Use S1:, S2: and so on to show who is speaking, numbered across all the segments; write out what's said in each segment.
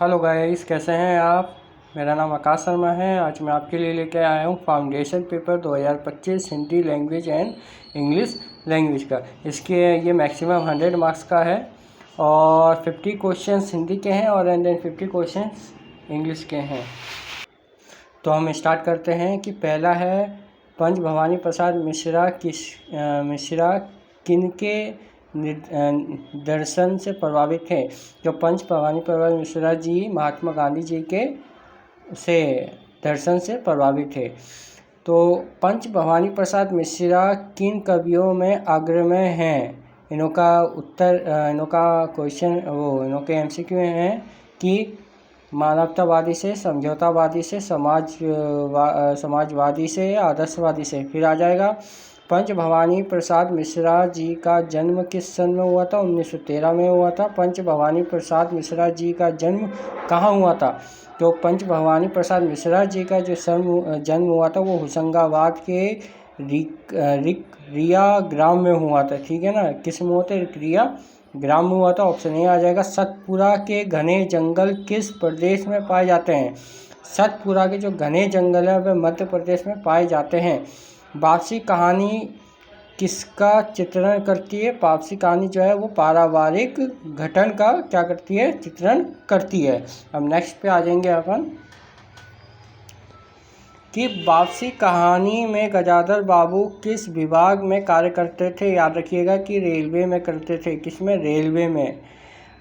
S1: Hello guys, कैसे हैं आप। मेरा नाम आकाश शर्मा है। आज मैं आपके लिए लेके आया हूँ foundation paper 2025 Hindi language and English language का। इसके ये मैक्सिमम 100 मार्क्स का है और 50 क्वेश्चंस हिंदी के हैं और 50 क्वेश्चंस इंग्लिश के हैं। तो हम स्टार्ट करते हैं कि पहला है, पंच भवानी प्रसाद मिश्रा किनके दर्शन से प्रभावित थे। जो पंच भवानी प्रसाद मिश्रा जी महात्मा गांधी जी के से दर्शन से प्रभावित थे। तो पंच भवानी प्रसाद मिश्रा किन कवियों में अग्रगण्य हैं। इनका क्वेश्चन इनके एमसीक्यू हैं कि मानवतावादी से, समझौतावादी से, समाजवादी से, आदर्शवादी से। फिर आ जाएगा, पंच भवानी प्रसाद मिश्रा जी का जन्म किस सन में हुआ था। 1913 में हुआ था। पंच भवानी प्रसाद मिश्रा जी का जन्म कहाँ हुआ था। तो पंच भवानी प्रसाद मिश्रा जी का जो जन्म हुआ था वो होशंगाबाद के रिया ग्राम में हुआ था। ठीक है ना, किस में हुआ था, रिया ग्राम में हुआ था। ऑप्शन ए आ जाएगा। सतपुरा के घने जंगल किस प्रदेश में पाए जाते हैं। सतपुरा के जो घने जंगल है वे मध्य प्रदेश में पाए जाते हैं। वापसी कहानी किसका चित्रण करती है। वापसी कहानी जो है वो पारिवारिक घटन का क्या करती है, चित्रण करती है। अब नेक्स्ट पे आ जाएंगे अपन कि वापसी कहानी में गजाधर बाबू किस विभाग में कार्य करते थे। याद रखिएगा कि रेलवे में करते थे। किसमें, रेलवे में।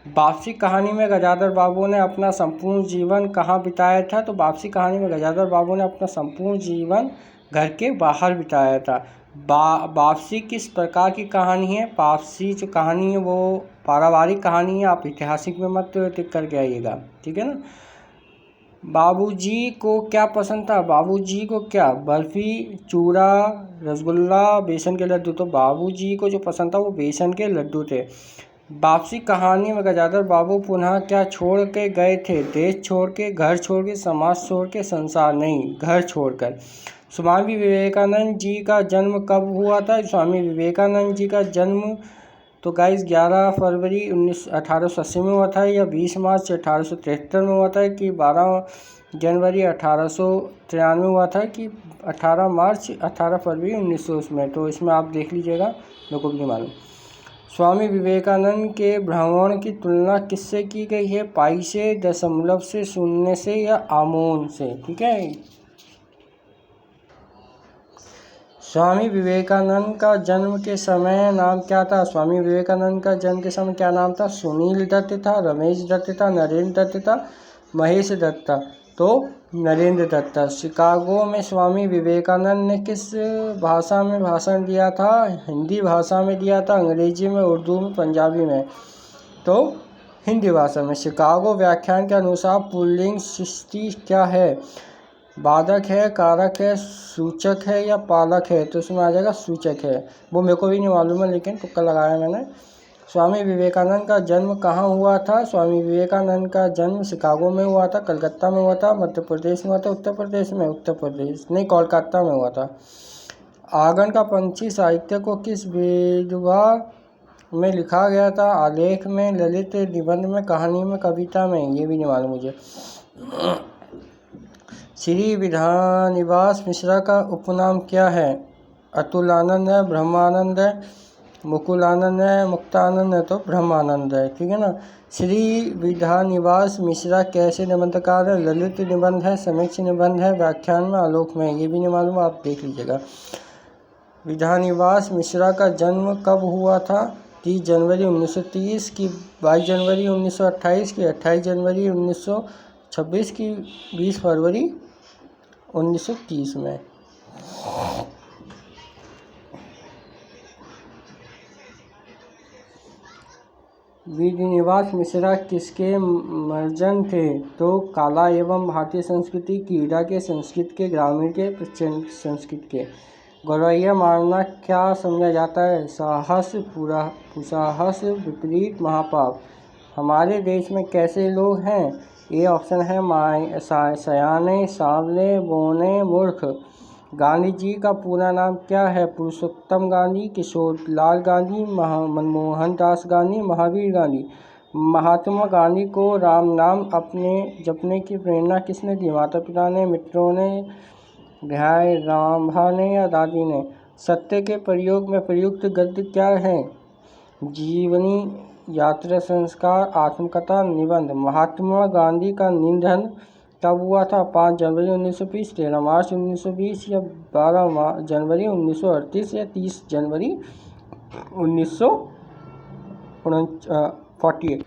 S1: वापसी कहानी में गजाधर बाबू ने अपना संपूर्ण जीवन कहाँ बिताया था। तो वापसी कहानी में गजाधर बाबू ने अपना संपूर्ण जीवन घर के बाहर बिताया था। वापसी किस प्रकार की कहानी है। वापसी जो कहानी है वो पारिवारिक कहानी है। आप ऐतिहासिक में मत टिक करके आइएगा, ठीक है ना। बाबूजी को क्या पसंद था। बाबूजी को क्या, बर्फी, चूड़ा, रसगुल्ला, बेसन के लड्डू। तो बाबूजी को जो पसंद था वो बेसन के लड्डू थे। वापसी कहानी में गजाधर बाबू पुनः क्या छोड़ के गए थे। देश छोड़ के, घर छोड़ के, समाज छोड़ के, संसार नहीं, घर छोड़कर। स्वामी विवेकानंद जी का जन्म कब हुआ था। स्वामी विवेकानंद जी का जन्म तो गाइस 11 फरवरी 1880 में हुआ था, या 20 मार्च 1873 में हुआ था, कि 12 जनवरी 1893 में हुआ था, कि 18 फरवरी 1900 में। तो इसमें आप देख लीजिएगा, मेरे को भी नहीं मालूम। स्वामी विवेकानंद के भ्रमण की तुलना किससे की गई है। पाई से, दशमलव से, शून्य से, या आमोन से। ठीक है। स्वामी विवेकानंद का जन्म के समय नाम क्या था। स्वामी विवेकानंद का जन्म के समय क्या नाम था। सुनील दत्त था, रमेश दत्त था, नरेंद्र दत्त था, महेश दत्त था। तो नरेंद्र दत्त था। शिकागो में स्वामी विवेकानंद ने किस भाषा में भाषण दिया था। हिंदी भाषा में दिया था, अंग्रेजी में, उर्दू में, पंजाबी में। तो हिंदी भाषा में। शिकागो व्याख्यान के अनुसार पुल्लिंग सृष्टि क्या है। बाधक है, कारक है, सूचक है, या पालक है। तो इसमें आ जाएगा सूचक है। वो मेरे को भी नहीं मालूम है, लेकिन तुक्का लगाया मैंने। स्वामी विवेकानंद का जन्म कहाँ हुआ था। स्वामी विवेकानंद का जन्म शिकागो में हुआ था, कलकत्ता में हुआ था, मध्य प्रदेश में हुआ था, उत्तर प्रदेश में, उत्तर प्रदेश नहीं, कोलकाता में हुआ था। आंगन का पंछी साहित्य को किस विधा में लिखा गया था। आलेख में, ललित निबंध में, कहानी में, कविता में। ये भी नहीं मालूम मुझे। श्री विधानिवास मिश्रा का उपनाम क्या है। अतुलानंद है, ब्रह्मानंद है, मुकुलानंद है, मुक्तानंद है। तो ब्रह्मानंद है, ठीक है ना। श्री विधानिवास मिश्रा कैसे निबंधकार है। ललित निबंध है, समीक्ष निबंध है, व्याख्यान में, आलोक में। ये भी नहीं मालूम, आप देख लीजिएगा। विधानिवास मिश्रा का जन्म कब हुआ था। 30 जनवरी 1930 की, 22 जनवरी 1928 की, 28 जनवरी 1926 की, 20 फरवरी 1930 में। विधिनिवास मिश्रा किसके मर्जन थे। तो काला एवं भारतीय संस्कृति, कीड़ा के, संस्कृत के, ग्रामीण के, प्रचंड संस्कृत के। गौरैया मारना क्या समझा जाता है। साहस, पुसाहस, विपरीत, महापाप। हमारे देश में कैसे लोग हैं। ये ऑप्शन है सयाने, सांवले, बौने, मूर्ख। गांधी जी का पूरा नाम क्या है। पुरुषोत्तम गांधी, किशोर लाल गांधी, मनमोहन दास गांधी, महावीर गांधी। महात्मा गांधी को राम नाम अपने जपने की प्रेरणा किसने दी? माता पिता ने, मित्रों ने, भाई रामभा ने या दादी ने? सत्य के प्रयोग में प्रयुक्त गद्य क्या है? जीवनी, यात्रा, संस्कार, आत्मकथा, निबंध। महात्मा गांधी का निधन कब हुआ था? 5 जनवरी 1920, 13 मार्च 1920 या 12 जनवरी 1938 या 30 जनवरी 1948।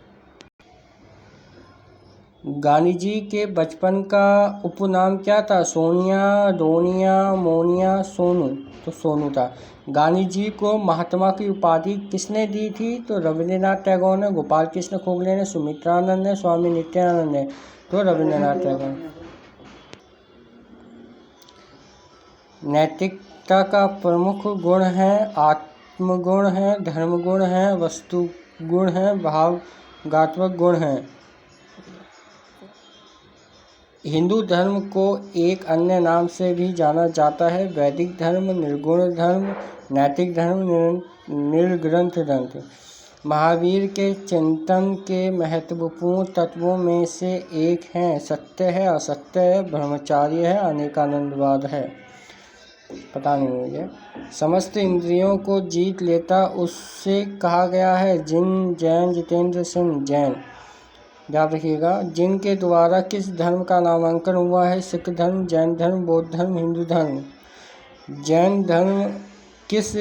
S1: गांधी जी के बचपन का उपनाम क्या था? सोनिया, डोनिया, मोनिया, सोनू। तो सोनू था। गांधी जी को महात्मा की उपाधि किसने दी थी? तो रविंद्रनाथ टैगोर ने, गोपाल कृष्ण गोखले ने, सुमित्रानंद ने, स्वामी नित्यानंद ने। तो रविंद्रनाथ टैगोर। नैतिकता का प्रमुख गुण है आत्मगुण है, धर्म गुण है, वस्तु गुण है, भावगात्मक गुण है। हिंदू धर्म को एक अन्य नाम से भी जाना जाता है, वैदिक धर्म, निर्गुण धर्म, नैतिक धर्म, निर्ग्रंथ धर्म। महावीर के चिंतन के महत्वपूर्ण तत्वों में से एक हैं सत्य है, असत्य है, ब्रह्मचार्य है, अनेकानंदवाद है। पता नहीं मुझे। समस्त इंद्रियों को जीत लेता उससे कहा गया है जैन, जितेंद्र सिंह जैन। याद रखिएगा। जिन के द्वारा किस धर्म का नामांकन हुआ है? सिख धर्म, जैन धर्म, बौद्ध धर्म, हिंदू धर्म। जैन धर्म किस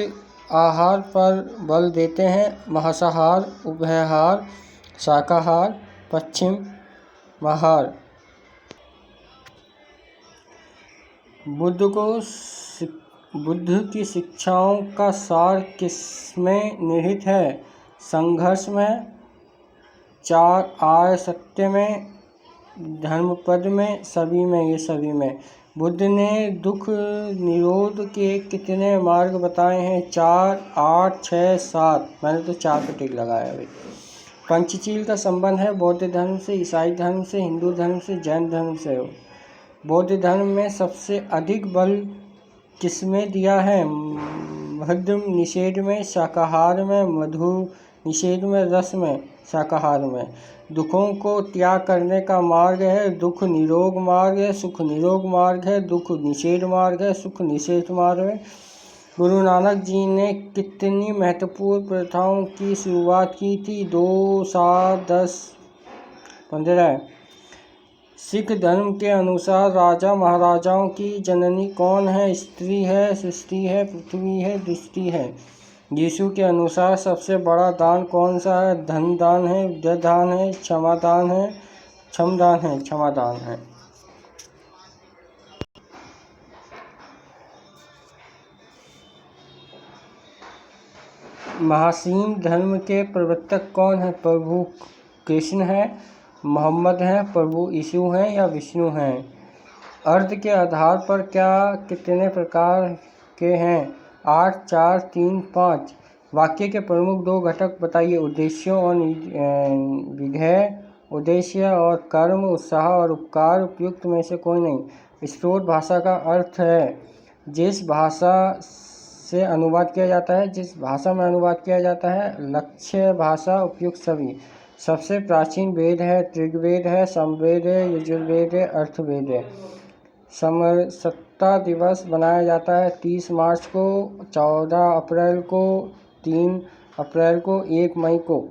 S1: आहार पर बल देते हैं? मांसाहार, उभयहार, शाकाहार, पश्चिमाहार। बुद्ध की शिक्षाओं का सार किसमें निहित है? संघर्ष में, 4 आर्य सत्य में, धर्मपद में, सभी में। ये सभी में। बुद्ध ने दुख निरोध के कितने मार्ग बताए हैं? 4, 8, 6, 7। मैंने तो 4 पे टिक लगाया भाई। पंचशील का संबंध है बौद्ध धर्म से, ईसाई धर्म से, हिंदू धर्म से, जैन धर्म से। बौद्ध धर्म में सबसे अधिक बल किसमें दिया है? मद्य निषेध में, शाकाहार में, मधु निषेध में, रस में, शाकाहार में। दुखों को त्याग करने का मार्ग है दुख निरोग मार्ग है, सुख निरोग मार्ग है, दुख निषेध मार्ग है, सुख निषेध मार्ग है। गुरु नानक जी ने कितनी महत्वपूर्ण प्रथाओं की शुरुआत की थी? 2, 7, 10, 15। सिख धर्म के अनुसार राजा महाराजाओं की जननी कौन है? स्त्री है, सृष्टि है, पृथ्वी है, दृष्टि है। यीशु के अनुसार सबसे बड़ा दान कौन सा है? धन दान है, विद्या दान है, क्षमादान है, क्षमदान है, क्षमादान है। महासीम धर्म के प्रवर्तक कौन है? प्रभु कृष्ण है, मोहम्मद हैं, प्रभु यीशु हैं या विष्णु हैं? अर्थ के आधार पर क्या कितने प्रकार के हैं? 8, 4, 3, 5। वाक्य के प्रमुख 2 घटक बताइए। उद्देश्यों और विधेय। उद्देश्य और कर्म, उत्साह और उपकार। उपयुक्त में से कोई नहीं। स्रोत भाषा का अर्थ है जिस भाषा से अनुवाद किया जाता है, जिस भाषा में अनुवाद किया जाता है। लक्ष्य भाषा, उपयुक्त सभी। सबसे प्राचीन वेद है ऋग्वेद है, सामवेद है, यजुर्वेद है, अर्थवेद है। समरसता दिवस मनाया जाता है 30 मार्च को, 14 अप्रैल को, 3 अप्रैल को, 1 मई को।